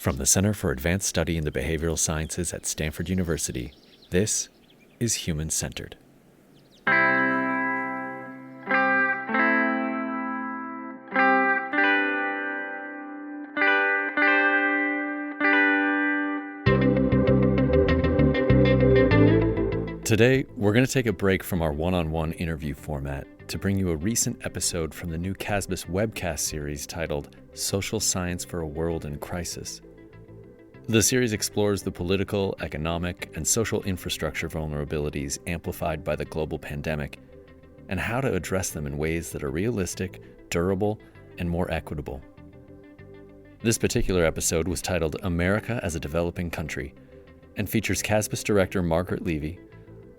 From the Center for Advanced Study in the Behavioral Sciences at Stanford University, this is Human Centered. Today, we're going to take a break from our one-on-one interview format to bring you a recent episode from the new CASBS webcast series titled Social Science for a World in Crisis. The series explores the political, economic, and social infrastructure vulnerabilities amplified by the global pandemic and how to address them in ways that are realistic, durable, and more equitable. This particular episode was titled America as a Developing Country and features CASBS Director Margaret Levi,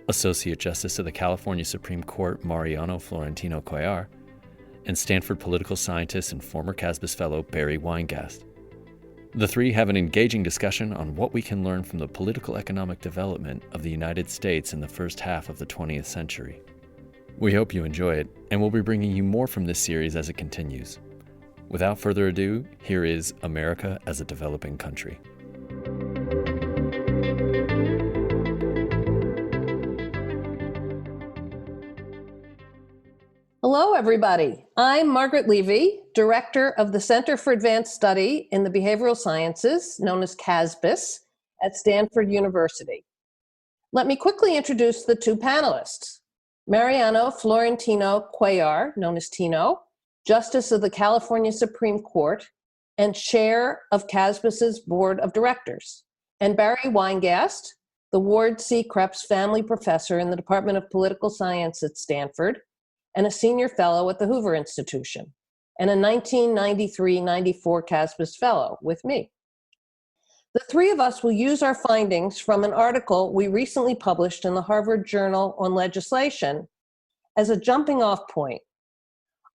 Associate Justice of the California Supreme Court Mariano-Florentino Cuéllar, and Stanford political scientist and former CASBS fellow Barry Weingast. The three have an engaging discussion on what we can learn from the political economic development of the United States in the first half of the 20th century. We hope you enjoy it, and we'll be bringing you more from this series as it continues. Without further ado, here is America as a Developing Country. Hello, everybody. I'm Margaret Levi, Director of the Center for Advanced Study in the Behavioral Sciences, known as CASBS, at Stanford University. Let me quickly introduce the two panelists. Mariano-Florentino Cuéllar, known as Tino, Justice of the California Supreme Court and Chair of CASBS's Board of Directors. And Barry Weingast, the Ward C. Krebs Family Professor in the Department of Political Science at Stanford, and a senior fellow at the Hoover Institution, and a 1993-94 CASBS fellow with me. The three of us will use our findings from an article we recently published in the Harvard Journal on Legislation as a jumping-off point.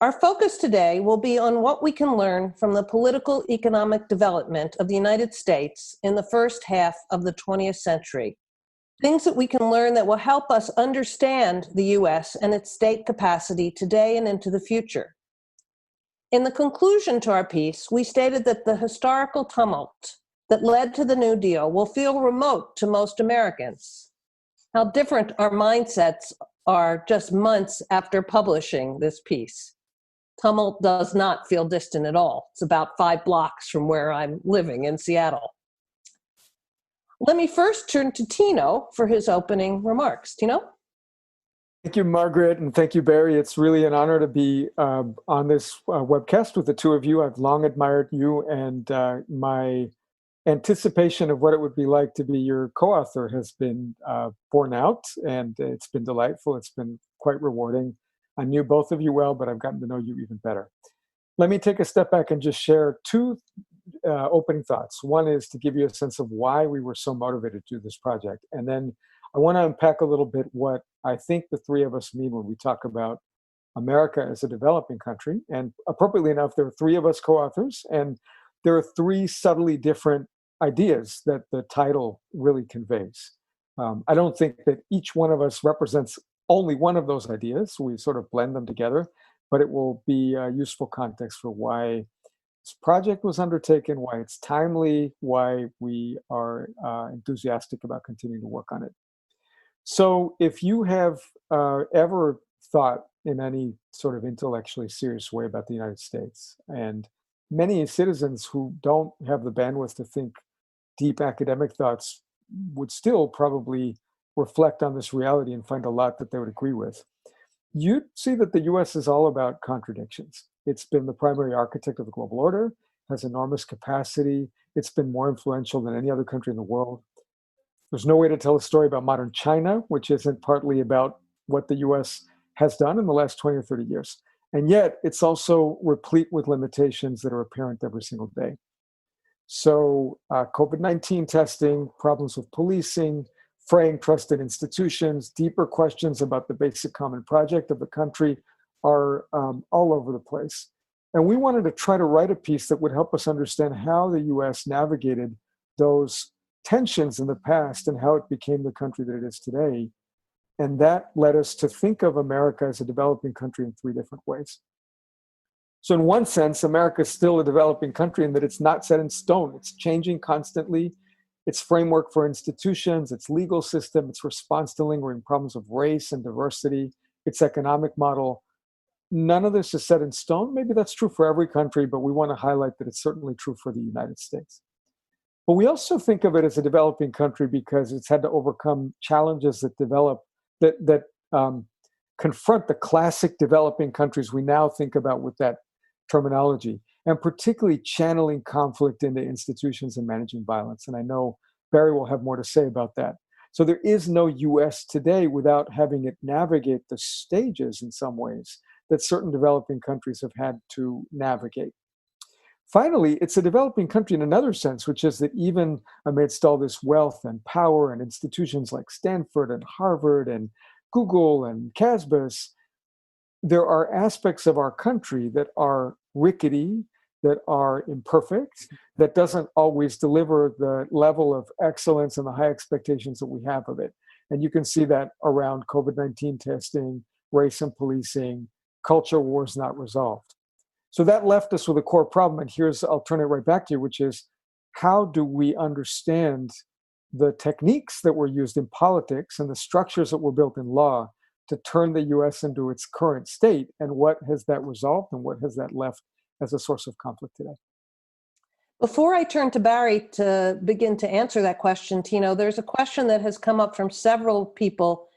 Our focus today will be on what we can learn from the political economic development of the United States in the first half of the 20th century. Things that we can learn that will help us understand the U.S. and its state capacity today and into the future. In the conclusion to our piece, we stated that the historical tumult that led to the New Deal will feel remote to most Americans. How different our mindsets are just months after publishing this piece. Tumult does not feel distant at all. It's about 5 blocks from where I'm living in Seattle. Let me first turn to Tino for his opening remarks. Tino? Thank you, Margaret, and thank you, Barry. It's really an honor to be on this webcast with the two of you. I've long admired you, and my anticipation of what it would be like to be your co-author has been borne out, and it's been delightful. It's been quite rewarding. I knew both of you well, but I've gotten to know you even better. Let me take a step back and just share two opening thoughts. One is to give you a sense of why we were so motivated to do this project. And then I want to unpack a little bit what I think the three of us mean when we talk about America as a developing country. And appropriately enough, there are three of us co-authors, and there are three subtly different ideas that the title really conveys. I don't think that each one of us represents only one of those ideas. We sort of blend them together, but it will be a useful context for why this project was undertaken, why it's timely, why we are enthusiastic about continuing to work on it. So if you have ever thought in any sort of intellectually serious way about the United States, and many citizens who don't have the bandwidth to think deep academic thoughts would still probably reflect on this reality and find a lot that they would agree with, you'd see that the US is all about contradictions. It's been the primary architect of the global order, has enormous capacity. It's been more influential than any other country in the world. There's no way to tell a story about modern China, which isn't partly about what the US has done in the last 20 or 30 years. And yet it's also replete with limitations that are apparent every single day. So COVID-19 testing, problems with policing, fraying trust in institutions, deeper questions about the basic common project of the country are all over the place. And we wanted to try to write a piece that would help us understand how the US navigated those tensions in the past and how it became the country that it is today. And that led us to think of America as a developing country in three different ways. So in one sense, America is still a developing country in that it's not set in stone. It's changing constantly. Its framework for institutions, its legal system, its response to lingering problems of race and diversity, its economic model, none of this is set in stone. Maybe that's true for every country, but we want to highlight that it's certainly true for the United States. But we also think of it as a developing country because it's had to overcome challenges that confront the classic developing countries we now think about with that terminology, and particularly channeling conflict into institutions and managing violence. And I know Barry will have more to say about that. So there is no US today without having it navigate the stages in some ways that certain developing countries have had to navigate. Finally, it's a developing country in another sense, which is that even amidst all this wealth and power and institutions like Stanford and Harvard and Google and CASBS, there are aspects of our country that are rickety, that are imperfect, that doesn't always deliver the level of excellence and the high expectations that we have of it. And you can see that around COVID-19 testing, race and policing, culture wars not resolved. So that left us with a core problem. And I'll turn it right back to you, which is how do we understand the techniques that were used in politics and the structures that were built in law to turn the US into its current state? And what has that resolved and what has that left as a source of conflict today? Before I turn to Barry to begin to answer that question, Tino, there's a question that has come up from several people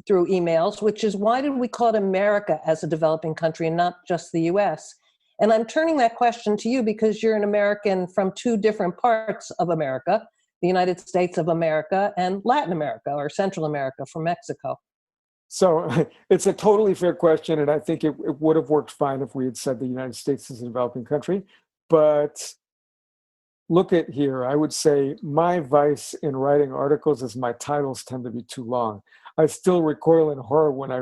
through emails, which is, why did we call it America as a developing country and not just the US? And I'm turning that question to you because you're an American from two different parts of America, the United States of America and Latin America, or Central America from Mexico. So it's a totally fair question, and I think it would have worked fine if we had said the United States is a developing country. But look at here, I would say my vice in writing articles is my titles tend to be too long. I still recoil in horror when I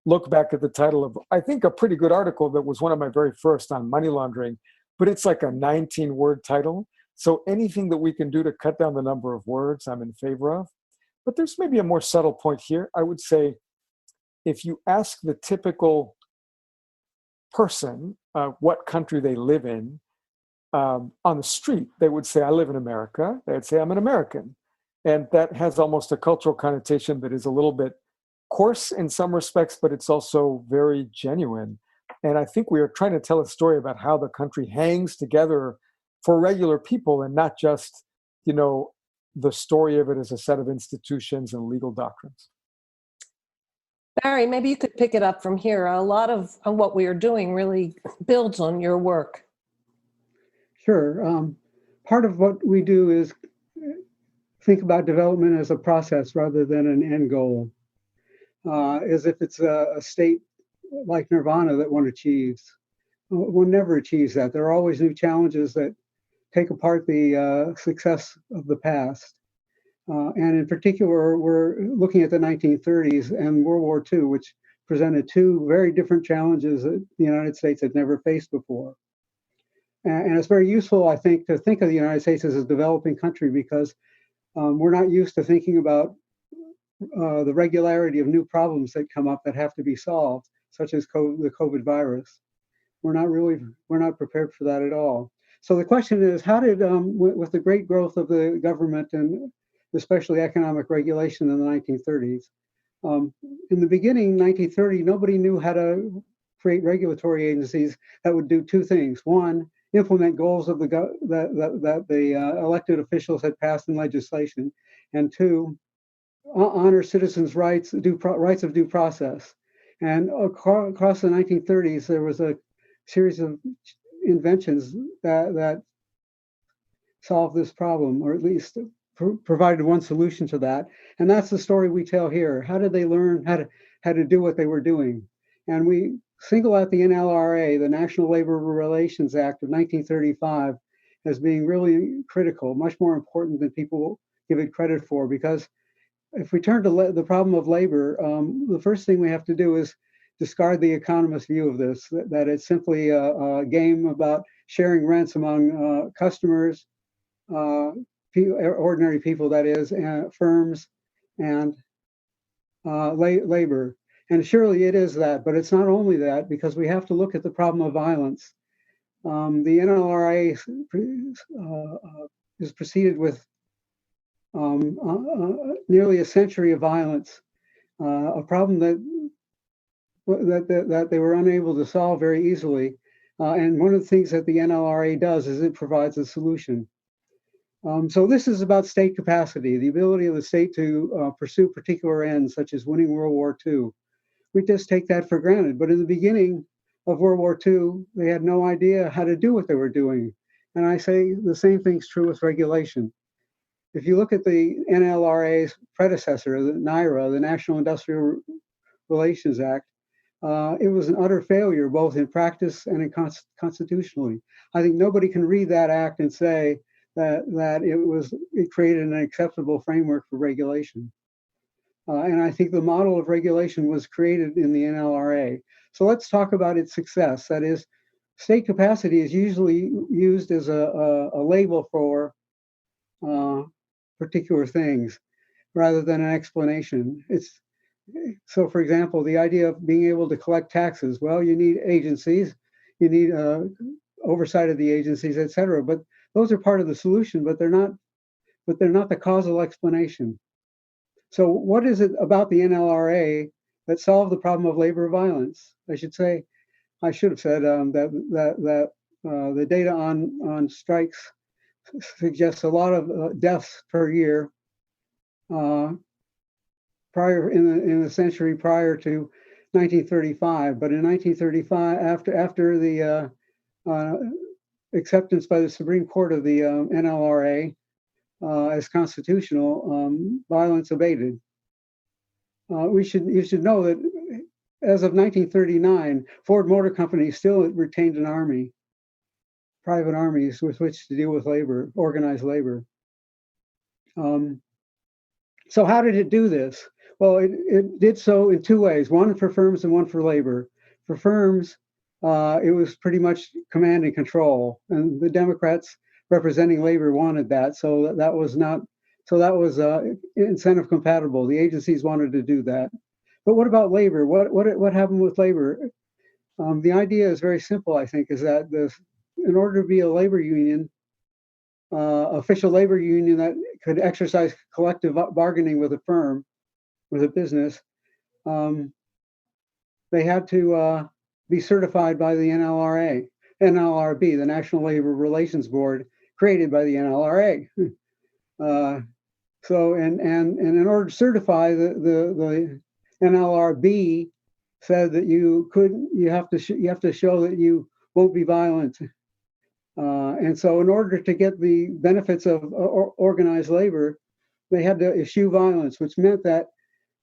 look back at the title of, I think, a pretty good article that was one of my very first on money laundering, but it's like a 19-word title. So anything that we can do to cut down the number of words, I'm in favor of. But there's maybe a more subtle point here. I would say if you ask the typical person what country they live in, on the street, they would say, I live in America. They'd say, I'm an American. And that has almost a cultural connotation that is a little bit coarse in some respects, but it's also very genuine. And I think we are trying to tell a story about how the country hangs together for regular people and not just, the story of it as a set of institutions and legal doctrines. Barry, maybe you could pick it up from here. A lot of what we are doing really builds on your work. Sure. Part of what we do is think about development as a process rather than an end goal, as if it's a state like nirvana that one achieves. One never achieves that. There are always new challenges that take apart the success of the past. And in particular, we're looking at the 1930s and World War II, which presented two very different challenges that the United States had never faced before. And it's very useful, I think, to think of the United States as a developing country because we're not used to thinking about the regularity of new problems that come up that have to be solved, such as the COVID virus. We're not prepared for that at all. So the question is, how did, with the great growth of the government and especially economic regulation in the 1930s, in the beginning, 1930, nobody knew how to create regulatory agencies that would do two things. One, implement goals of that the elected officials had passed in legislation, and two, honor citizens' rights of due process. And across the 1930s, there was a series of inventions that solved this problem, or at least provided one solution to that. And that's the story we tell here. How did they learn how to do what they were doing? And we single out the NLRA, the National Labor Relations Act of 1935, as being really critical, much more important than people give it credit for. Because if we turn to the problem of labor, the first thing we have to do is discard the economist view of this, that it's simply a game about sharing rents among customers, ordinary people, that is, firms, and labor. And surely it is that, but it's not only that, because we have to look at the problem of violence. The NLRA is preceded with nearly a century of violence, a problem that they were unable to solve very easily. And one of the things that the NLRA does is it provides a solution. So this is about state capacity, the ability of the state to pursue particular ends, such as winning World War II. We just take that for granted. But in the beginning of World War II, they had no idea how to do what they were doing. And I say the same thing's true with regulation. If you look at the NLRA's predecessor, the NIRA, the National Industrial Relations Act, it was an utter failure, both in practice and constitutionally. I think nobody can read that act and say that it created an acceptable framework for regulation. And I think the model of regulation was created in the NLRA. So let's talk about its success. That is, state capacity is usually used as a label for particular things rather than an explanation. So, for example, the idea of being able to collect taxes, well, you need agencies, you need oversight of the agencies, et cetera. But those are part of the solution, but they're not the causal explanation. So what is it about the NLRA that solved the problem of labor violence? I should have said that the data on strikes suggests a lot of deaths per year prior in the century prior to 1935. But in 1935, after the acceptance by the Supreme Court of the NLRA as constitutional, violence abated. You should know that as of 1939, Ford Motor Company still retained an army, private armies with which to deal with labor, organized labor. So how did it do this? Well, it did so in two ways, one for firms and one for labor. For firms, it was pretty much command and control, and the Democrats representing labor wanted that, so that was incentive compatible. The agencies wanted to do that. But what about labor? What happened with labor? The idea is very simple, I think, is that in order to be a labor union, official labor union that could exercise collective bargaining with a firm, with a business, they had to be certified by the NLRB, the National Labor Relations Board, created by the NLRA. So in order to certify, the NLRB said that you have to show that you won't be violent. And so in order to get the benefits of organized labor, they had to eschew violence, which meant that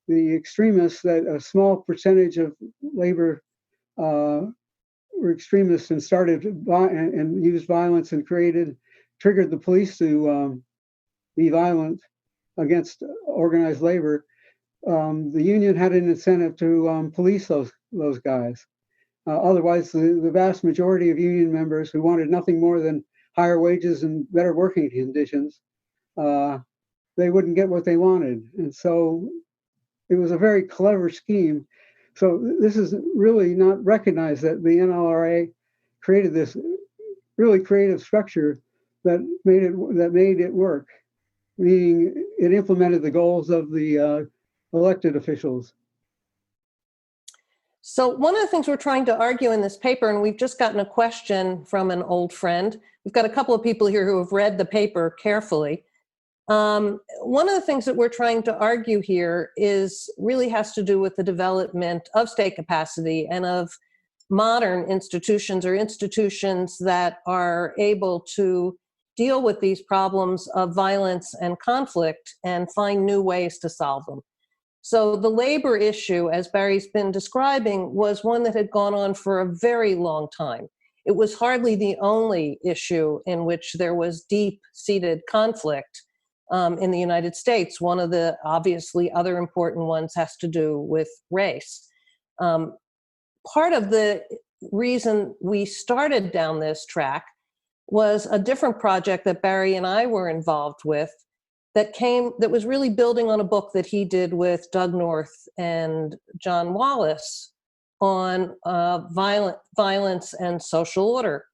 the extremists, that a small percentage of labor were extremists and started and used violence and triggered the police to be violent against organized labor. The union had an incentive to police those guys. Otherwise, the vast majority of union members who wanted nothing more than higher wages and better working conditions, they wouldn't get what they wanted. And so it was a very clever scheme. So this is really not recognized that the NLRA created this really creative structure that made it work, meaning it implemented the goals of the elected officials. So one of the things we're trying to argue in this paper, and we've just gotten a question from an old friend. We've got a couple of people here who have read the paper carefully. One of the things that we're trying to argue here really has to do with the development of state capacity and of modern institutions, or institutions that are able to deal with these problems of violence and conflict and find new ways to solve them. So the labor issue, as Barry's been describing, was one that had gone on for a very long time. It was hardly the only issue in which there was deep-seated conflict in the United States. One of the obviously other important ones has to do with race. Part of the reason we started down this track was a different project that Barry and I were involved with that was really building on a book that he did with Doug North and John Wallace on violence and social order.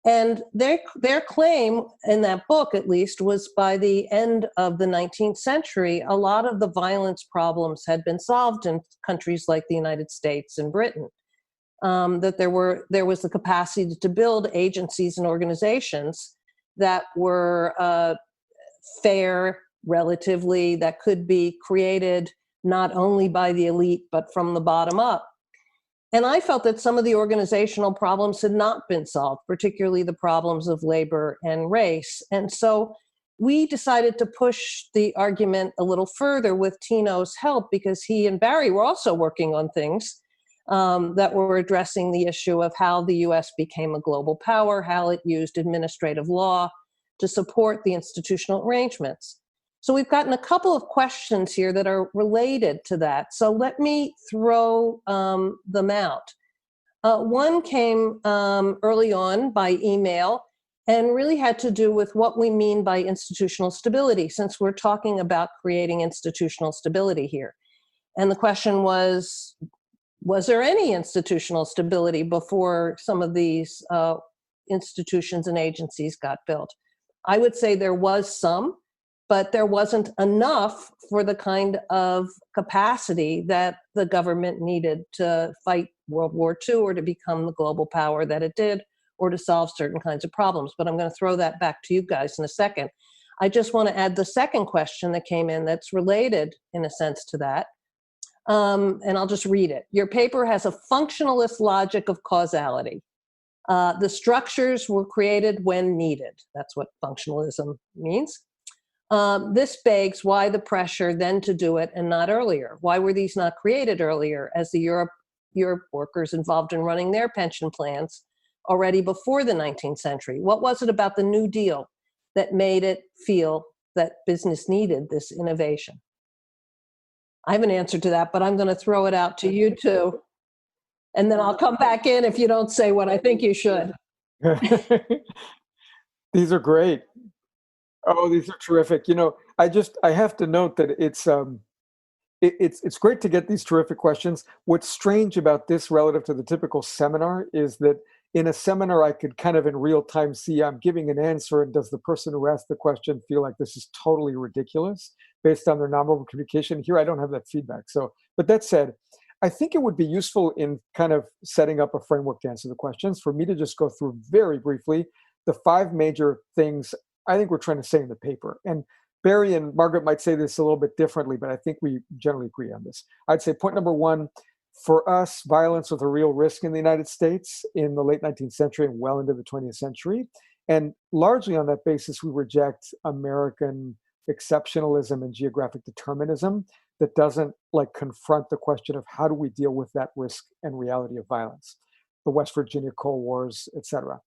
And their claim in that book, at least, was by the end of the 19th century, a lot of the violence problems had been solved in countries like the United States and Britain. That there was the capacity to build agencies and organizations that were fair, relatively, that could be created not only by the elite, but from the bottom up. And I felt that some of the organizational problems had not been solved, particularly the problems of labor and race. And so we decided to push the argument a little further with Tino's help, because he and Barry were also working on things that were addressing the issue of how the US became a global power, how it used administrative law to support the institutional arrangements. So we've gotten a couple of questions here that are related to that. So let me throw them out. One came early on by email and really had to do with what we mean by institutional stability, since we're talking about creating institutional stability here. And the question was there any institutional stability before some of these institutions and agencies got built? I would say there was some, but there wasn't enough for the kind of capacity that the government needed to fight World War II or to become the global power that it did, or to solve certain kinds of problems. But I'm going to throw that back to you guys in a second. I just want to add the second question that came in that's related, in a sense, to that. And I'll just read it. Your paper has a functionalist logic of causality. The structures were created when needed. That's what functionalism means. This begs why the pressure then to do it and not earlier? Why were these not created earlier, as the Europe workers involved in running their pension plans already before the 19th century? What was it about the New Deal that made it feel that business needed this innovation? I have an answer to that, but I'm going to throw it out to you two. And then I'll come back in if you don't say what I think you should. These are great. Oh, these are terrific. You know, I have to note that it's great to get these terrific questions. What's strange about this relative to the typical seminar is that in a seminar, I could kind of in real time see I'm giving an answer, and does the person who asked the question feel like this is totally ridiculous based on their nonverbal communication? Here, I don't have that feedback. So, but that said, I think it would be useful in kind of setting up a framework to answer the questions for me to just go through very briefly the 5 major things I think we're trying to say in the paper. And Barry and Margaret might say this a little bit differently, but I think we generally agree on this. I'd say point number 1, for us, violence was a real risk in the United States in the late 19th century and well into the 20th century. And largely on that basis, we reject American exceptionalism and geographic determinism that doesn't confront the question of how do we deal with that risk and reality of violence, the West Virginia Cold Wars, et cetera.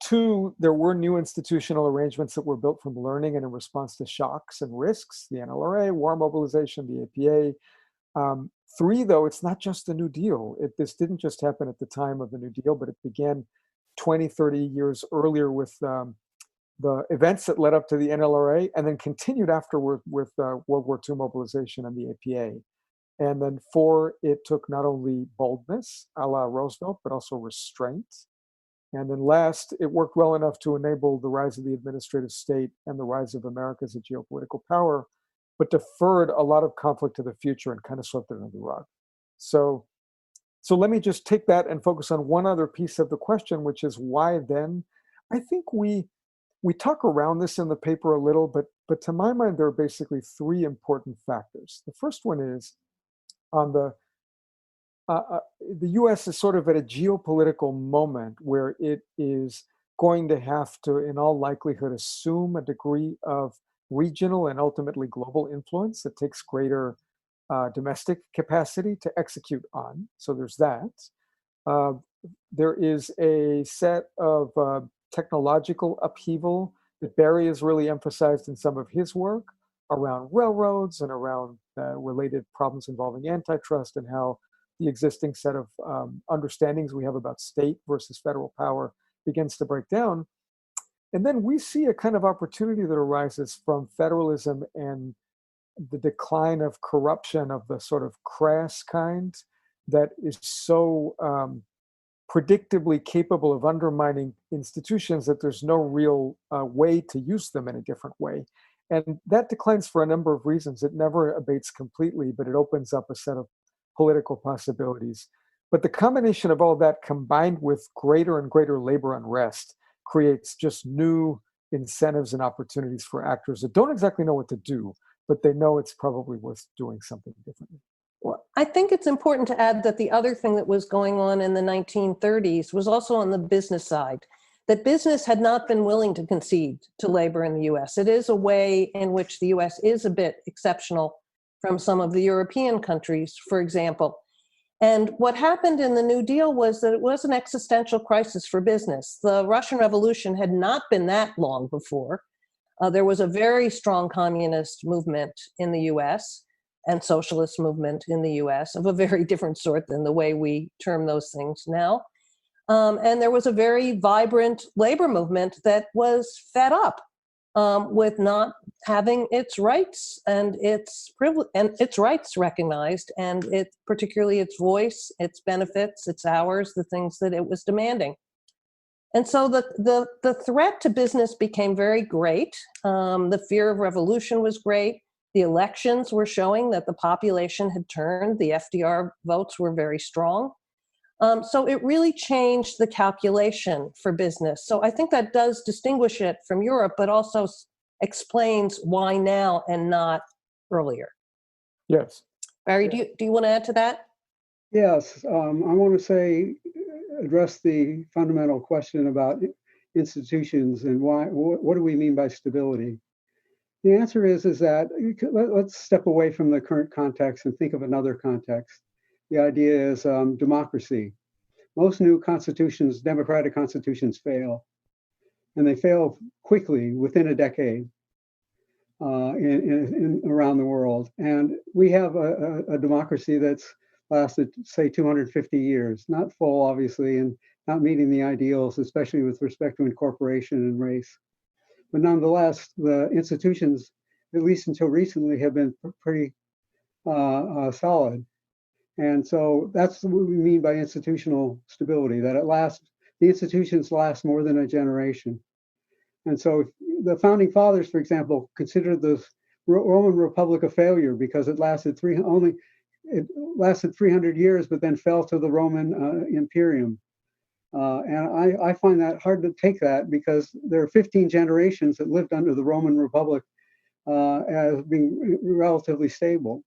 2, there were new institutional arrangements that were built from learning and in response to shocks and risks, the NLRA, war mobilization, the APA. 3, though, it's not just the New Deal. This didn't just happen at the time of the New Deal, but it began 20, 30 years earlier with the events that led up to the NLRA, and then continued afterward with World War II mobilization and the APA. And then 4, it took not only boldness, a la Roosevelt, but also restraint. And then last, it worked well enough to enable the rise of the administrative state and the rise of America as a geopolitical power, but deferred a lot of conflict to the future and kind of swept it under the rug. So let me just take that and focus on one other piece of the question, which is why then? I think we talk around this in the paper a little, but to my mind, there are basically 3 important factors. The first one is on the U.S. is sort of at a geopolitical moment where it is going to have to, in all likelihood, assume a degree of regional and ultimately global influence that takes greater domestic capacity to execute on. So there's that. There is a set of technological upheaval that Barry has really emphasized in some of his work around railroads and around related problems involving antitrust, and how the existing set of understandings we have about state versus federal power begins to break down. And then we see a kind of opportunity that arises from federalism and the decline of corruption of the sort of crass kind that is so predictably capable of undermining institutions that there's no real way to use them in a different way. And that declines for a number of reasons. It never abates completely, but it opens up a set of political possibilities. But the combination of all that combined with greater and greater labor unrest creates just new incentives and opportunities for actors that don't exactly know what to do, but they know it's probably worth doing something differently. Well, I think it's important to add that the other thing that was going on in the 1930s was also on the business side, that business had not been willing to concede to labor in the US. It is a way in which the US is a bit exceptional from some of the European countries, for example. And what happened in the New Deal was that it was an existential crisis for business. The Russian Revolution had not been that long before. There was a very strong communist movement in the US and socialist movement in the US of a very different sort than the way we term those things now. And there was a very vibrant labor movement that was fed up with not having its rights and its privilege and its rights recognized, and particularly its voice, its benefits, its hours, the things that it was demanding. And so the threat to business became very great. The fear of revolution was great. The elections were showing that the population had turned. The FDR votes were very strong. So it really changed the calculation for business. So I think that does distinguish it from Europe, but also explains why now and not earlier. Yes. Barry, do you want to add to that? Yes, I want to address the fundamental question about institutions and what do we mean by stability? The answer is that let's step away from the current context and think of another context. The idea is democracy. Most new constitutions, democratic constitutions, fail, and they fail quickly within a decade around the world. And we have a democracy that's lasted, say, 250 years, not full, obviously, and not meeting the ideals, especially with respect to incorporation and race. But nonetheless, the institutions, at least until recently, have been pretty solid. And so that's what we mean by institutional stability, that the institutions last more than a generation. And so the founding fathers, for example, considered the Roman Republic a failure because it lasted 300 years, but then fell to the Roman Imperium. And I find that hard to take that because there are 15 generations that lived under the Roman Republic as being relatively stable.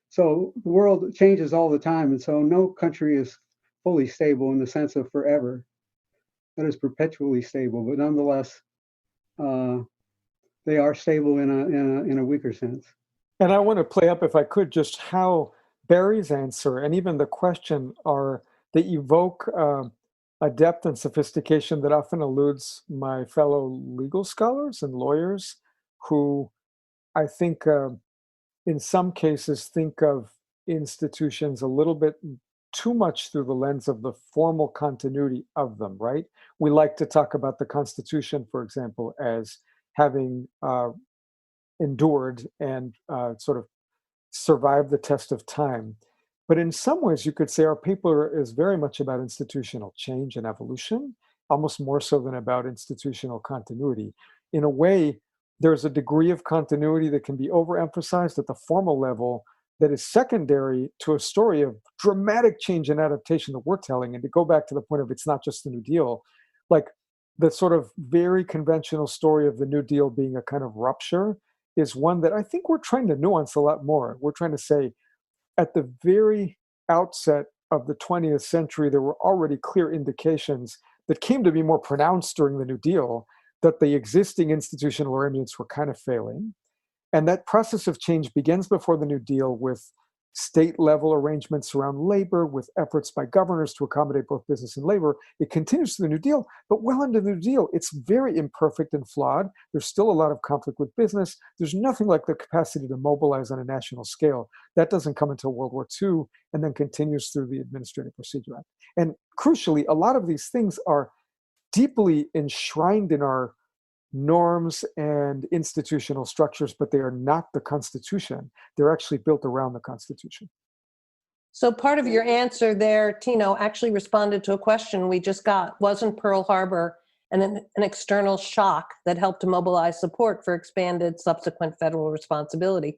So the world changes all the time, and so no country is fully stable in the sense of forever. That is perpetually stable, but nonetheless, they are stable in a weaker sense. And I want to play up, if I could, just how Barry's answer and even the question they evoke a depth and sophistication that often eludes my fellow legal scholars and lawyers who I think in some cases think of institutions a little bit too much through the lens of the formal continuity of them, right? We like to talk about the Constitution, for example, as having endured and sort of survived the test of time. But in some ways, you could say our paper is very much about institutional change and evolution, almost more so than about institutional continuity. In a way, there's a degree of continuity that can be overemphasized at the formal level that is secondary to a story of dramatic change and adaptation that we're telling. And to go back to the point of it's not just the New Deal, like the sort of very conventional story of the New Deal being a kind of rupture is one that I think we're trying to nuance a lot more. We're trying to say at the very outset of the 20th century, there were already clear indications that came to be more pronounced during the New Deal that the existing institutional arrangements were kind of failing. And that process of change begins before the New Deal with state-level arrangements around labor, with efforts by governors to accommodate both business and labor. It continues to the New Deal, but well into the New Deal, it's very imperfect and flawed. There's still a lot of conflict with business. There's nothing like the capacity to mobilize on a national scale. That doesn't come until World War II and then continues through the Administrative Procedure Act. And crucially, a lot of these things are deeply enshrined in our norms and institutional structures, but they are not the Constitution. They're actually built around the Constitution. So part of your answer there, Tino, actually responded to a question we just got. Wasn't Pearl Harbor an external shock that helped to mobilize support for expanded subsequent federal responsibility?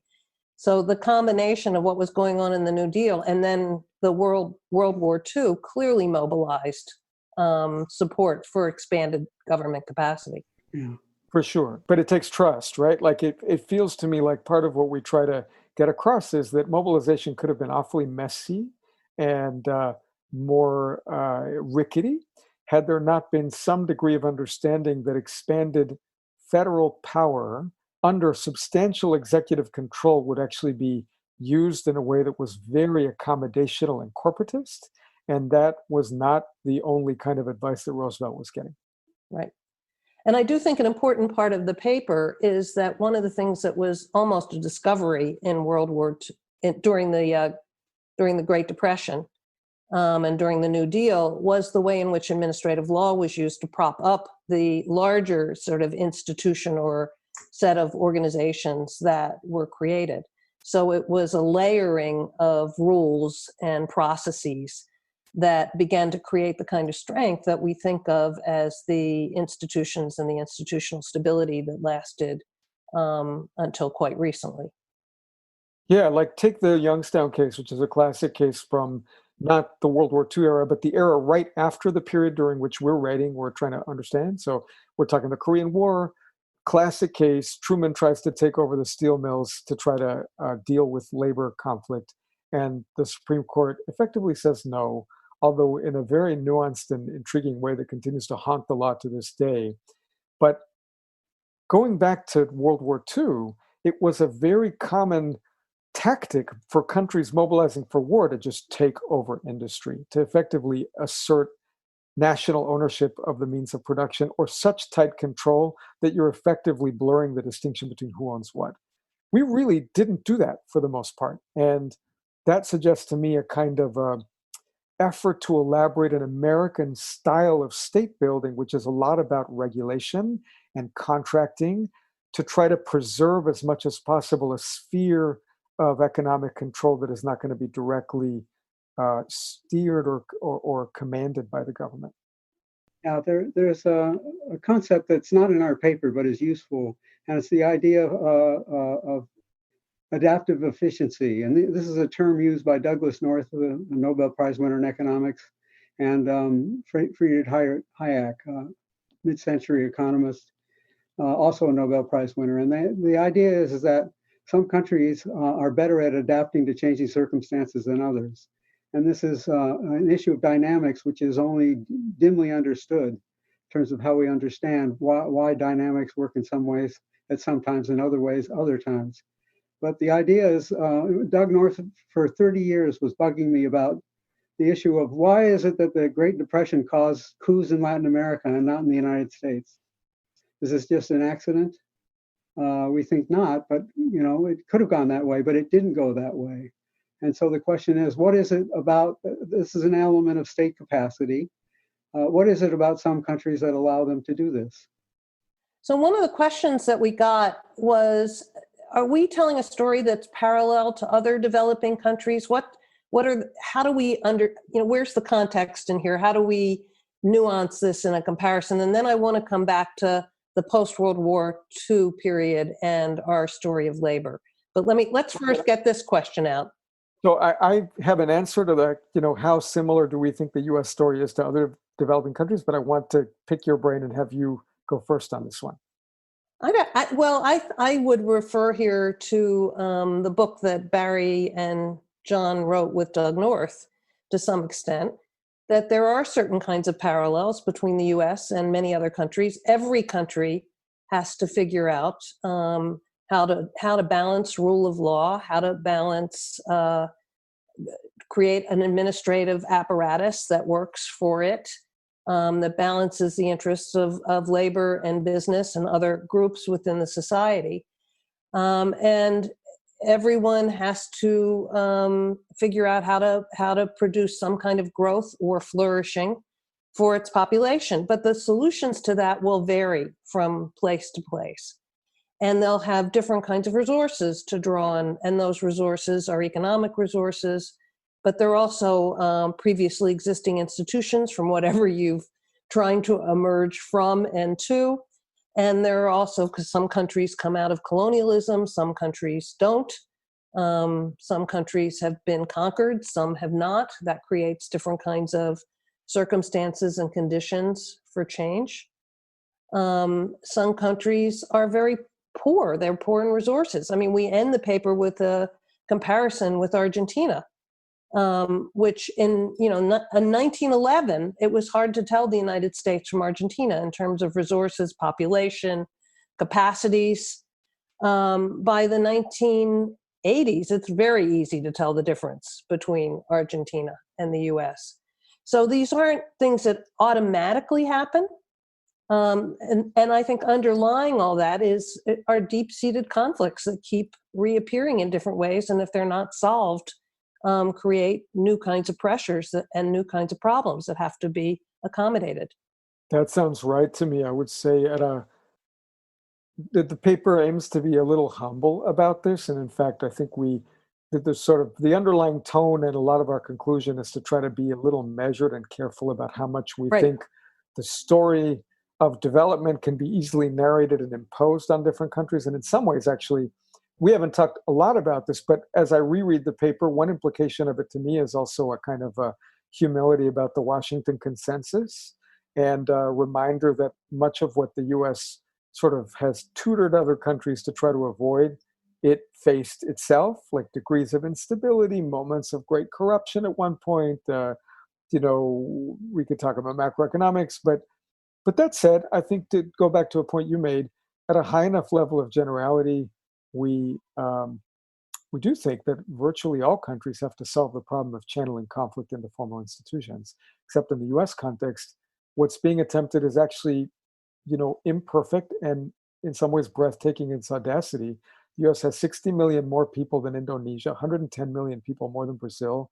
So the combination of what was going on in the New Deal and then the World War II clearly mobilized support for expanded government capacity. Yeah. For sure. But it takes trust, right? Like it feels to me like part of what we try to get across is that mobilization could have been awfully messy and more rickety had there not been some degree of understanding that expanded federal power under substantial executive control would actually be used in a way that was very accommodational and corporatist. And that was not the only kind of advice that Roosevelt was getting. Right. And I do think an important part of the paper is that one of the things that was almost a discovery in World War II, during the Great Depression and during the New Deal, was the way in which administrative law was used to prop up the larger sort of institution or set of organizations that were created. So it was a layering of rules and processes that began to create the kind of strength that we think of as the institutions and the institutional stability that lasted until quite recently. Yeah, like take the Youngstown case, which is a classic case from not the World War II era, but the era right after the period during which we're trying to understand. So we're talking the Korean War, classic case. Truman tries to take over the steel mills to try to deal with labor conflict. And the Supreme Court effectively says no, although in a very nuanced and intriguing way that continues to haunt the law to this day. But going back to World War II, it was a very common tactic for countries mobilizing for war to just take over industry, to effectively assert national ownership of the means of production or such tight control that you're effectively blurring the distinction between who owns what. We really didn't do that for the most part. And that suggests to me a kind of effort to elaborate an American style of state building, which is a lot about regulation and contracting, to try to preserve as much as possible a sphere of economic control that is not going to be directly steered or commanded by the government. Now, there's a concept that's not in our paper, but is useful, and it's the idea of adaptive efficiency. And this is a term used by Douglas North, the Nobel Prize winner in economics, and Friedrich Hayek, mid-century economist, also a Nobel Prize winner. And the idea is that some countries are better at adapting to changing circumstances than others. And this is an issue of dynamics, which is only dimly understood in terms of how we understand why dynamics work in some ways at some times, in other ways, other times. But the idea is, Doug North for 30 years was bugging me about the issue of why is it that the Great Depression caused coups in Latin America and not in the United States? Is this just an accident? We think not, but it could have gone that way, but it didn't go that way. And so the question is, what is it about, this is an element of state capacity. What is it about some countries that allow them to do this? So one of the questions that we got was, are we telling a story that's parallel to other developing countries? How do we where's the context in here? How do we nuance this in a comparison? And then I want to come back to the post-World War II period and our story of labor. But let's first get this question out. So I have an answer to that, how similar do we think the US story is to other developing countries, but I want to pick your brain and have you go first on this one. I would refer here to the book that Barry and John wrote with Doug North to some extent, that there are certain kinds of parallels between the US and many other countries. Every country has to figure out how to balance rule of law, how to balance, create an administrative apparatus that works for it, that balances the interests of labor and business and other groups within the society. And everyone has to figure out how to produce some kind of growth or flourishing for its population. But the solutions to that will vary from place to place. And they'll have different kinds of resources to draw on. And those resources are economic resources, but they're also previously existing institutions from whatever you've trying to emerge from and to. And there are also, because some countries come out of colonialism, some countries don't. Some countries have been conquered, some have not. That creates different kinds of circumstances and conditions for change. Some countries are very poor. They're poor in resources. I mean, we end the paper with a comparison with Argentina, which in 1911, it was hard to tell the United States from Argentina in terms of resources, population, capacities. By the 1980s, it's very easy to tell the difference between Argentina and the US. So these aren't things that automatically happen. And I think underlying all that are deep-seated conflicts that keep reappearing in different ways. And if they're not solved, create new kinds of pressures and new kinds of problems that have to be accommodated. That sounds right to me. I would say that the paper aims to be a little humble about this. And in fact, I think that there's sort of the underlying tone and a lot of our conclusion is to try to be a little measured and careful about how much we think the story of development can be easily narrated and imposed on different countries. And in some ways, actually, we haven't talked a lot about this, but as I reread the paper, one implication of it to me is also a kind of a humility about the Washington Consensus and a reminder that much of what the US sort of has tutored other countries to try to avoid, it faced itself, like degrees of instability, moments of great corruption at one point. We could talk about macroeconomics, but that said, I think to go back to a point you made, at a high enough level of generality, we do think that virtually all countries have to solve the problem of channeling conflict into formal institutions, except in the US context, what's being attempted is actually, imperfect and in some ways breathtaking in its audacity. The US has 60 million more people than Indonesia, 110 million people more than Brazil.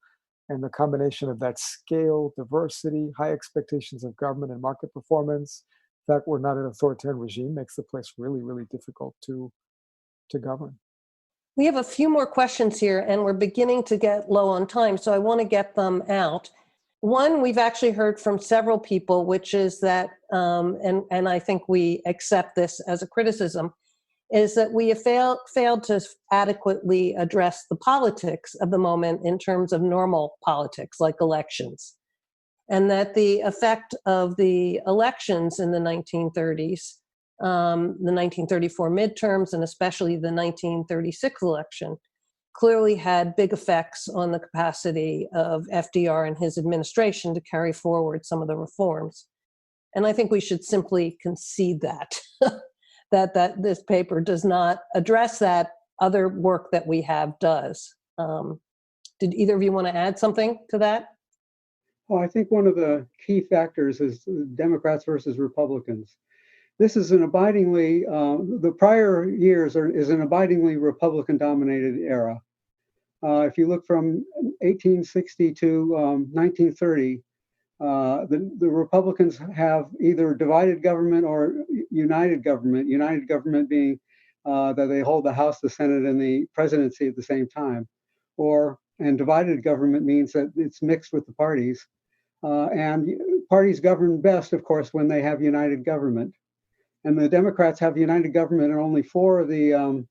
And the combination of that scale, diversity, high expectations of government and market performance, the fact we're not an authoritarian regime, makes the place really, really difficult to govern. We have a few more questions here, and we're beginning to get low on time, so I want to get them out. One, we've actually heard from several people, which is that, and I think we accept this as a criticism, is that we have failed to adequately address the politics of the moment in terms of normal politics, like elections. And that the effect of the elections in the 1930s, the 1934 midterms, and especially the 1936 election, clearly had big effects on the capacity of FDR and his administration to carry forward some of the reforms. And I think we should simply concede that. that this paper does not address that. Other work that we have does. Did either of you want to add something to that? Well, I think one of the key factors is Democrats versus Republicans. This is an abidingly, the prior years is an abidingly Republican-dominated era. If you look from 1860 to 1930, the Republicans have either divided government or united government. United government being that they hold the House, the Senate, and the presidency at the same time, and divided government means that it's mixed with the parties. And parties govern best, of course, when they have united government. And the Democrats have united government in only 4 of the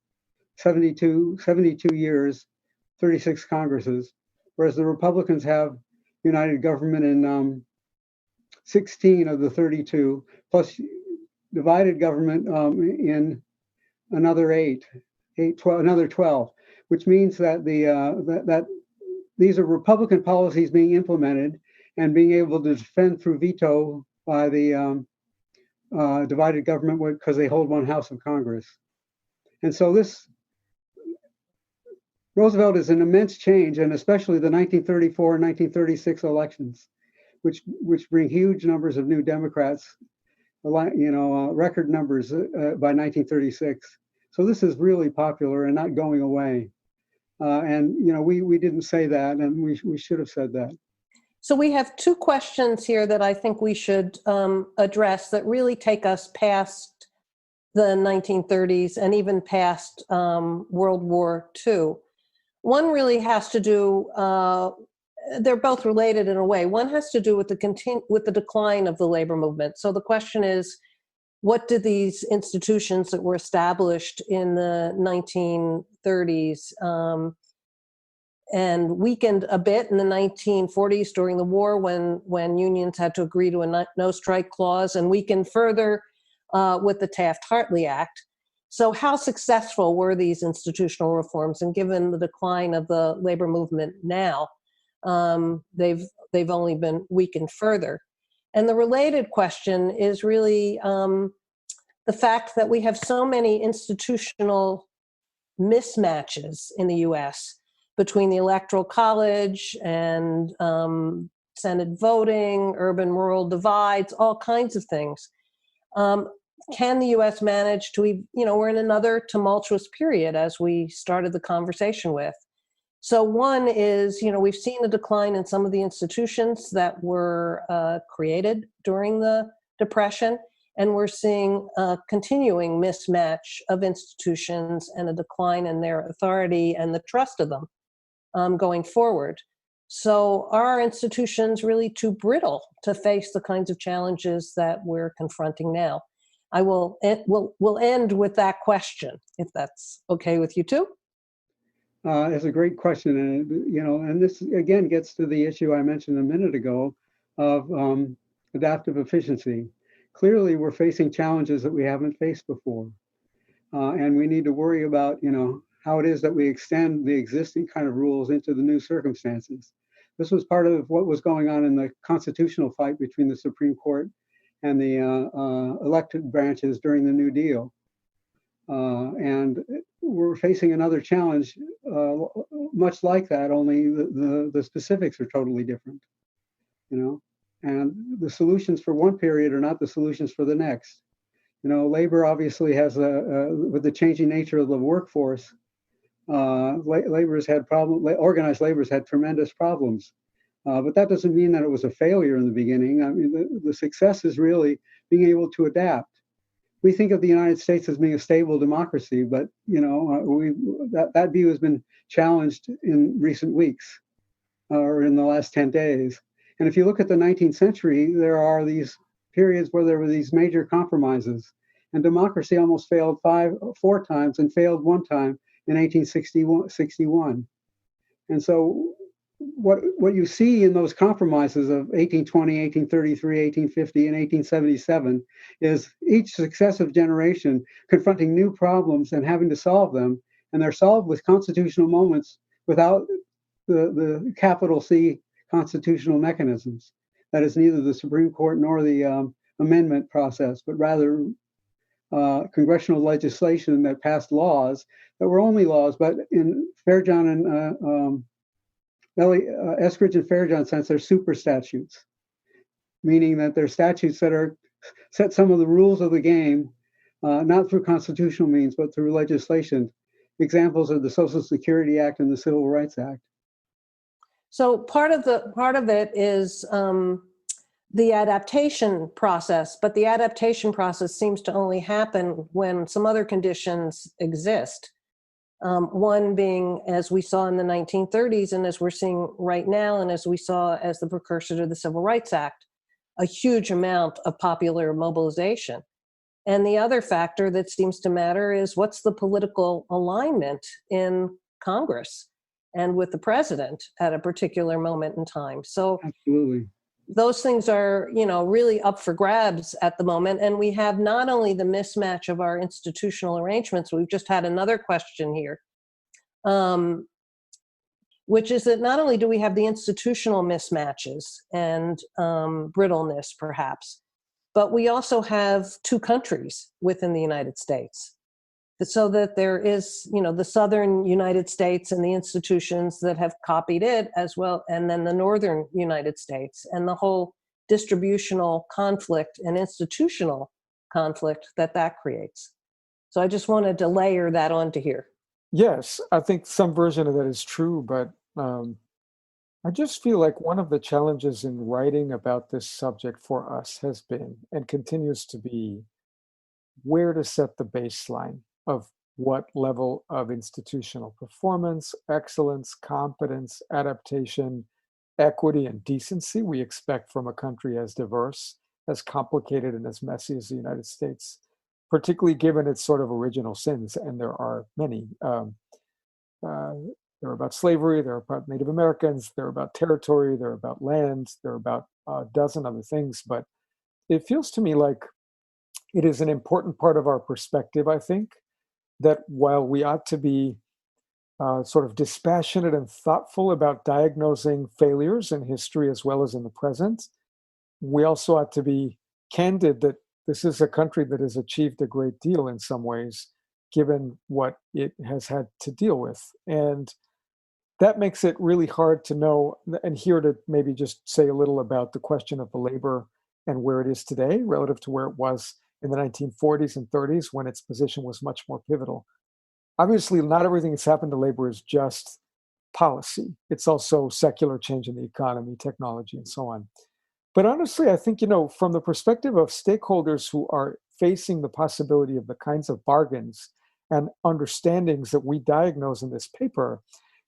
72 years, 36 Congresses, whereas the Republicans have united government in 16 of the 32, plus divided government in another 12, which means that that these are Republican policies being implemented and being able to defend through veto by the divided government because they hold one house of Congress. And so Roosevelt is an immense change, and especially the 1934 and 1936 elections, which bring huge numbers of new Democrats, record numbers by 1936. So this is really popular and not going away. And we didn't say that, and we should have said that. So we have two questions here that I think we should address that really take us past the 1930s and even past World War II. One really has to do, they're both related in a way. One has to do with the decline of the labor movement. So the question is, what did these institutions that were established in the 1930s and weakened a bit in the 1940s during the war when unions had to agree to a no-strike clause, and weakened further with the Taft-Hartley Act. So how successful were these institutional reforms? And given the decline of the labor movement now, they've only been weakened further. And the related question is really the fact that we have so many institutional mismatches in the US between the Electoral College and Senate voting, urban-rural divides, all kinds of things. Can the US manage to, we're in another tumultuous period as we started the conversation with. So one is, we've seen a decline in some of the institutions that were created during the Depression, and we're seeing a continuing mismatch of institutions and a decline in their authority and the trust of them going forward. So are our institutions really too brittle to face the kinds of challenges that we're confronting now? We'll end with that question, if that's okay with you too. It's a great question, and this again gets to the issue I mentioned a minute ago of adaptive efficiency. Clearly, we're facing challenges that we haven't faced before, and we need to worry about how it is that we extend the existing kind of rules into the new circumstances. This was part of what was going on in the constitutional fight between the Supreme Court and the elected branches during the New Deal. And we're facing another challenge much like that, only the specifics are totally different, and the solutions for one period are not the solutions for the next. Labor obviously has with the changing nature of the workforce, labor's had organized labor's had tremendous problems. But that doesn't mean that it was a failure in the beginning. I mean, the success is really being able to adapt. We think of the United States as being a stable democracy, but that view has been challenged in recent weeks or in the last 10 days. And if you look at the 19th century, there are these periods where there were these major compromises, and democracy almost failed four times and failed one time in 1861. And so what you see in those compromises of 1820, 1833, 1850, and 1877 is each successive generation confronting new problems and having to solve them. And they're solved with constitutional moments without the capital C constitutional mechanisms. That is neither the Supreme Court nor the amendment process, but rather congressional legislation that passed laws that were only laws, but in Fairjohn and Eskridge and Fairjohn sense, they're super statutes, meaning that they're statutes that set some of the rules of the game, not through constitutional means, but through legislation. Examples are the Social Security Act and the Civil Rights Act. So part of it is the adaptation process, but the adaptation process seems to only happen when some other conditions exist. One being, as we saw in the 1930s, and as we're seeing right now, and as we saw as the precursor to the Civil Rights Act, a huge amount of popular mobilization. And the other factor that seems to matter is what's the political alignment in Congress and with the president at a particular moment in time. So absolutely, those things are, really up for grabs at the moment. And we have not only the mismatch of our institutional arrangements, we've just had another question here, which is that not only do we have the institutional mismatches and brittleness, perhaps, but we also have two countries within the United States. So that there is, the southern United States and the institutions that have copied it as well, and then the northern United States, and the whole distributional conflict and institutional conflict that creates. So I just wanted to layer that onto here. Yes, I think some version of that is true, but I just feel like one of the challenges in writing about this subject for us has been and continues to be where to set the baseline of what level of institutional performance, excellence, competence, adaptation, equity, and decency we expect from a country as diverse, as complicated, and as messy as the United States, particularly given its sort of original sins, and there are many. Uh, they're about slavery, they're about Native Americans, they're about territory, they're about land, they're about a dozen other things. But it feels to me like it is an important part of our perspective, I think, that while we ought to be sort of dispassionate and thoughtful about diagnosing failures in history as well as in the present, we also ought to be candid that this is a country that has achieved a great deal in some ways, given what it has had to deal with. And that makes it really hard to know. And here to maybe just say a little about the question of the labor and where it is today relative to where it was in the 1940s and 30s when its position was much more pivotal. Obviously, not everything that's happened to labor is just policy. It's also secular change in the economy, technology, and so on. But honestly, I think, from the perspective of stakeholders who are facing the possibility of the kinds of bargains and understandings that we diagnose in this paper,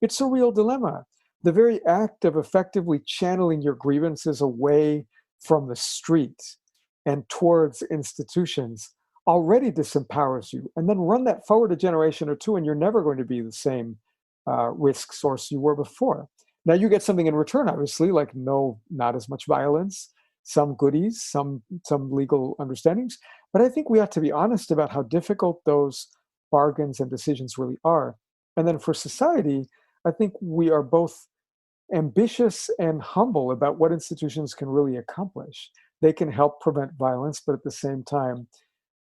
it's a real dilemma. The very act of effectively channeling your grievances away from the street and towards institutions already disempowers you. And then run that forward a generation or two, and you're never going to be the same risk source you were before. Now you get something in return, obviously, like not as much violence, some goodies, some legal understandings. But I think we have to be honest about how difficult those bargains and decisions really are. And then for society, I think we are both ambitious and humble about what institutions can really accomplish. They can help prevent violence, but at the same time,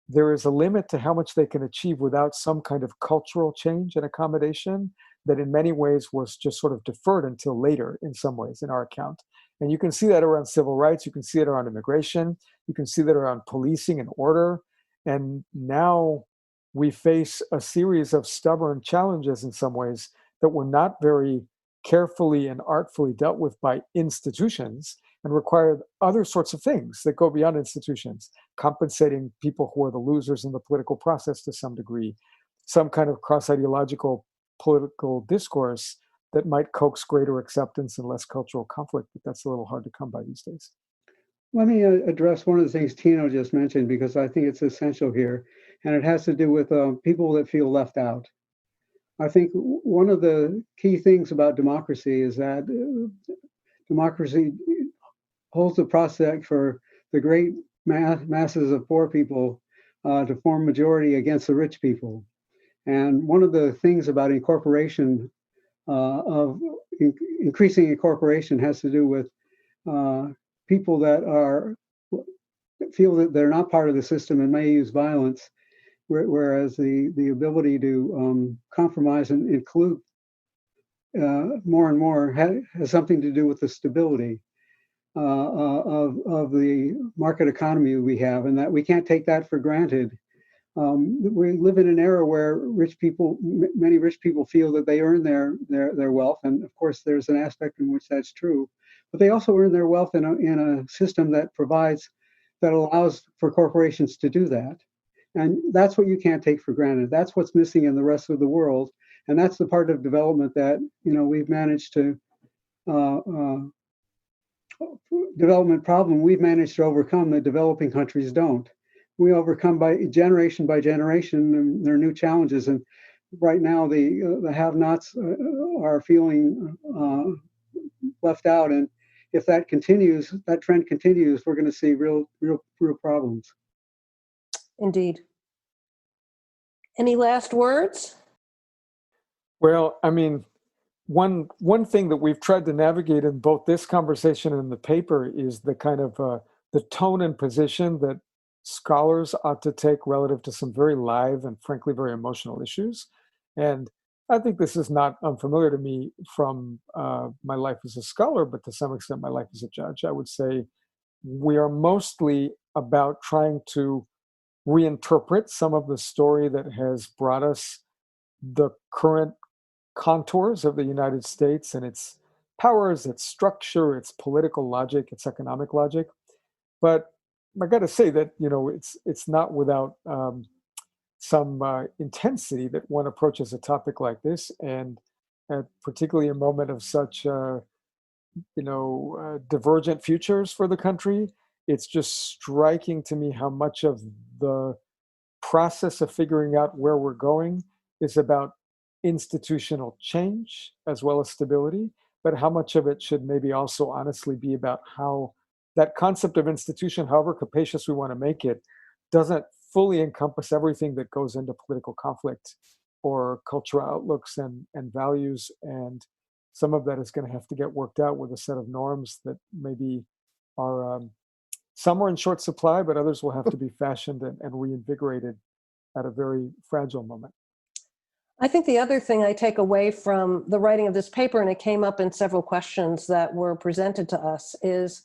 there is a limit to how much they can achieve without some kind of cultural change and accommodation that in many ways was just sort of deferred until later in some ways in our account. And you can see that around civil rights, you can see it around immigration, you can see that around policing and order. And now we face a series of stubborn challenges in some ways that were not very carefully and artfully dealt with by institutions and required other sorts of things that go beyond institutions, compensating people who are the losers in the political process to some degree, some kind of cross-ideological political discourse that might coax greater acceptance and less cultural conflict, but that's a little hard to come by these days. Let me address one of the things Tino just mentioned, because I think it's essential here, and it has to do with people that feel left out. I think one of the key things about democracy is that democracy holds the prospect for the great masses of poor people to form majority against the rich people. And one of the things about incorporation, increasing incorporation, has to do with people that feel that they're not part of the system and may use violence, whereas the ability to compromise and include more and more has something to do with the stability of the market economy we have, and that we can't take that for granted. We live in an era where many rich people feel that they earn their wealth, and of course there's an aspect in which that's true, but they also earn their wealth in a system that allows for corporations to do that. And that's what you can't take for granted. That's what's missing in the rest of the world, and that's the part of development that we've managed to development problem we've managed to overcome that developing countries don't. We overcome by generation, and there are new challenges. And right now, the have-nots are feeling left out. And if that trend continues, we're going to see real problems. Indeed. Any last words? Well, I mean, one thing that we've tried to navigate in both this conversation and the paper is the kind of the tone and position that scholars ought to take relative to some very live and frankly very emotional issues. And I think this is not unfamiliar to me from my life as a scholar, but to some extent my life as a judge. I would say we are mostly about trying to reinterpret some of the story that has brought us the current contours of the United States and its powers, its structure, its political logic, its economic logic. But I got to say that, it's not without some intensity that one approaches a topic like this, and particularly a moment of such divergent futures for the country. It's just striking to me how much of the process of figuring out where we're going is about institutional change as well as stability, but how much of it should maybe also honestly be about how that concept of institution, however capacious we want to make it, doesn't fully encompass everything that goes into political conflict or cultural outlooks and values. And some of that is going to have to get worked out with a set of norms that maybe are, some are in short supply, but others will have to be fashioned and reinvigorated at a very fragile moment. I think the other thing I take away from the writing of this paper, and it came up in several questions that were presented to us, is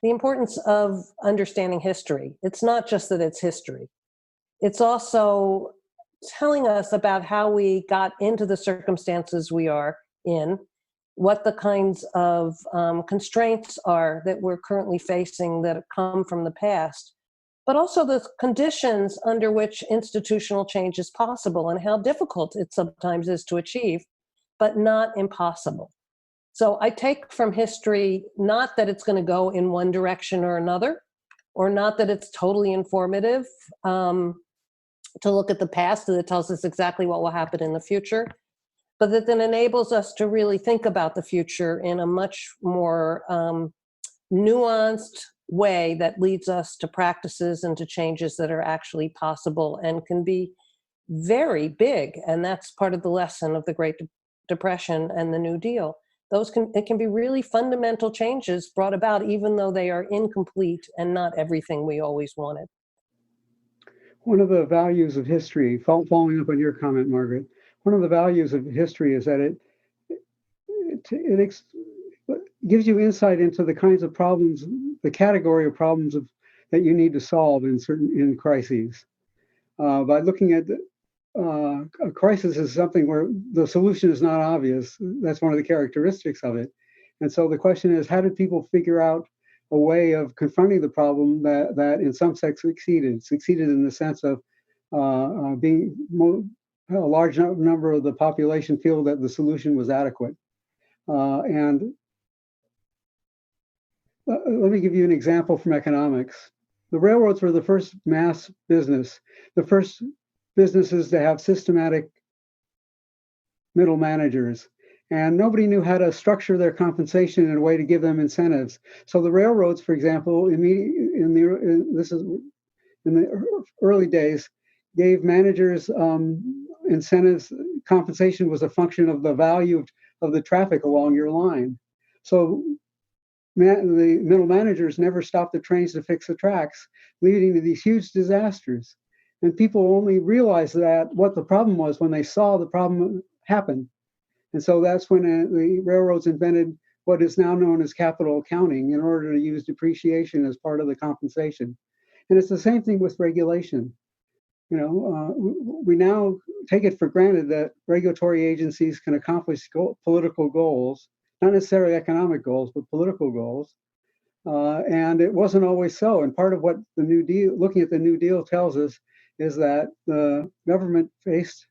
the importance of understanding history. It's not just that it's history. It's also telling us about how we got into the circumstances we are in, what the kinds of constraints are that we're currently facing that come from the past, but also the conditions under which institutional change is possible and how difficult it sometimes is to achieve, but not impossible. So I take from history, not that it's going to go in one direction or another, or not that it's totally informative, to look at the past that tells us exactly what will happen in the future, but that then enables us to really think about the future in a much more nuanced way that leads us to practices and to changes that are actually possible and can be very big. And that's part of the lesson of the Great Depression and the New Deal. It can be really fundamental changes brought about, even though they are incomplete and not everything we always wanted. One of the values of history, following up on your comment, Margaret, one of the values of history is that it gives you insight into the kinds of problems, the category of problems that you need to solve in crises. By looking at a crisis is something where the solution is not obvious. That's one of the characteristics of it. And so the question is, how did people figure out a way of confronting the problem that in some sense succeeded in the sense of being a large number of the population feel that the solution was adequate. And let me give you an example from economics. The railroads were the first mass business, the first businesses to have systematic middle managers. And nobody knew how to structure their compensation in a way to give them incentives. So the railroads, for example, in the early days, gave managers incentives. Compensation was a function of the value of the traffic along your line. So the middle managers never stopped the trains to fix the tracks, leading to these huge disasters. And people only realized that what the problem was when they saw the problem happen. And so that's when the railroads invented what is now known as capital accounting in order to use depreciation as part of the compensation. And it's the same thing with regulation. We now take it for granted that regulatory agencies can accomplish political goals, not necessarily economic goals, but political goals. And it wasn't always so. And part of what the New Deal, looking at the New Deal, tells us is that the government faced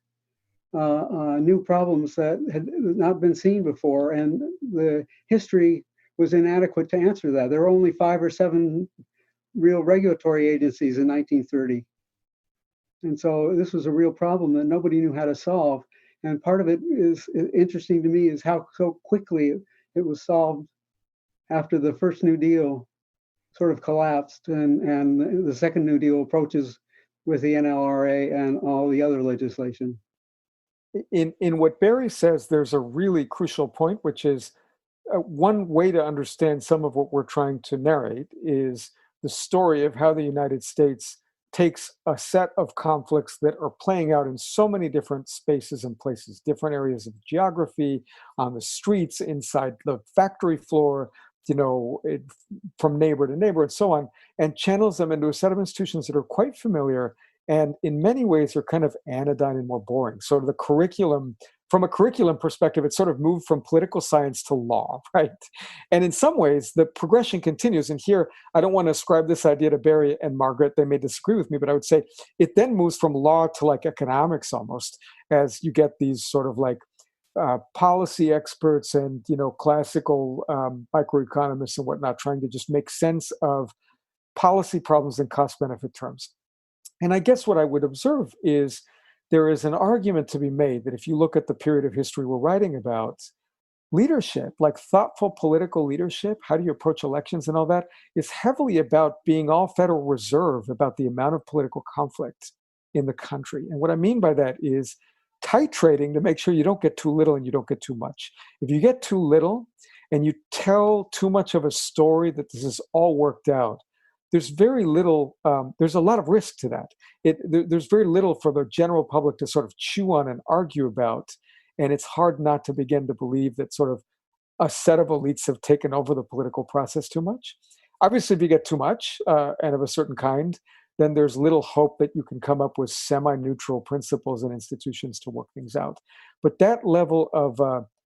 new problems that had not been seen before, and the history was inadequate to answer that. There were only 5 or 7 real regulatory agencies in 1930. And so this was a real problem that nobody knew how to solve. And part of it is interesting to me is how so quickly it was solved after the first New Deal sort of collapsed and the second New Deal approaches with the NLRA and all the other legislation. In what Barry says, there's a really crucial point, which is one way to understand some of what we're trying to narrate is the story of how the United States takes a set of conflicts that are playing out in so many different spaces and places, different areas of geography, on the streets, inside the factory floor, from neighbor to neighbor and so on, and channels them into a set of institutions that are quite familiar And in many ways, they're kind of anodyne and more boring. So the curriculum, from a curriculum perspective, it sort of moved from political science to law, right? And in some ways, the progression continues. And here, I don't want to ascribe this idea to Barry and Margaret. They may disagree with me, but I would say it then moves from law to like economics almost, as you get these sort of like policy experts and, classical microeconomists and whatnot trying to just make sense of policy problems in cost-benefit terms. And I guess what I would observe is there is an argument to be made that if you look at the period of history we're writing about, leadership, like thoughtful political leadership, how do you approach elections and all that, is heavily about being all Federal Reserve about the amount of political conflict in the country. And what I mean by that is titrating to make sure you don't get too little and you don't get too much. If you get too little and you tell too much of a story that this is all worked out, there's very little, there's a lot of risk to that. There's very little for the general public to sort of chew on and argue about. And it's hard not to begin to believe that sort of a set of elites have taken over the political process too much. Obviously, if you get too much and of a certain kind, then there's little hope that you can come up with semi-neutral principles and institutions to work things out. But that level of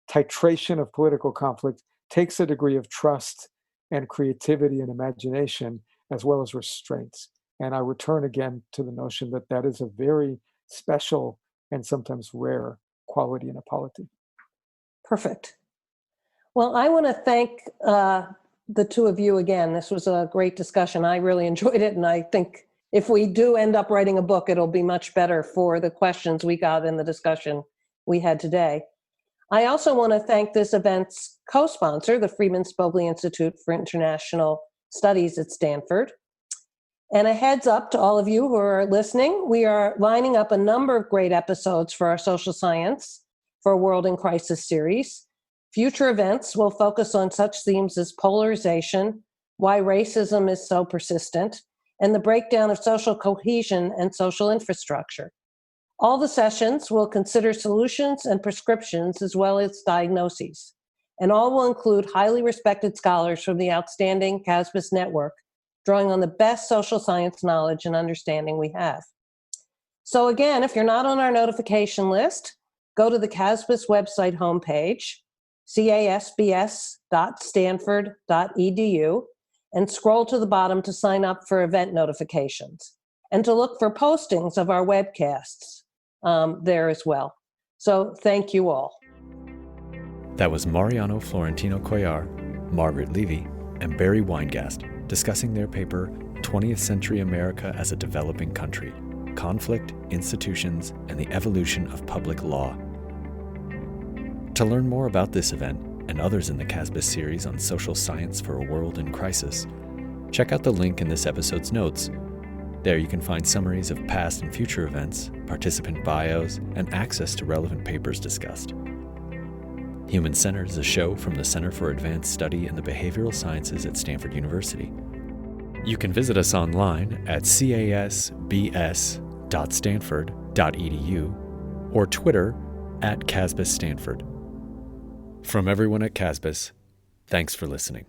titration of political conflict takes a degree of trust and creativity and imagination, as well as restraints. And I return again to the notion that that is a very special and sometimes rare quality in a polity. Perfect. Well, I want to thank the two of you again. This was a great discussion. I really enjoyed it. And I think if we do end up writing a book, it'll be much better for the questions we got in the discussion we had today. I also want to thank this event's co-sponsor, the Freeman Spogli Institute for International Studies at Stanford. And a heads up to all of you who are listening, we are lining up a number of great episodes for our Social Science for a World in Crisis series. Future events will focus on such themes as polarization, why racism is so persistent, and the breakdown of social cohesion and social infrastructure. All the sessions will consider solutions and prescriptions as well as diagnoses, and all will include highly respected scholars from the outstanding CASBS network, drawing on the best social science knowledge and understanding we have. So again, if you're not on our notification list, go to the CASBS website homepage, casbs.stanford.edu, and scroll to the bottom to sign up for event notifications and to look for postings of our webcasts there as well. So thank you all. That was Mariano-Florentino Cuéllar, Margaret Levi, and Barry Weingast discussing their paper, 20th Century America as a Developing Country, Conflict, Institutions, and the Evolution of Public Law. To learn more about this event and others in the CASBS series on social science for a world in crisis, check out the link in this episode's notes. There you can find summaries of past and future events, participant bios, and access to relevant papers discussed. Human Centered is a show from the Center for Advanced Study in the Behavioral Sciences at Stanford University. You can visit us online at casbs.stanford.edu or Twitter @CASBS Stanford. From everyone at CASBS, thanks for listening.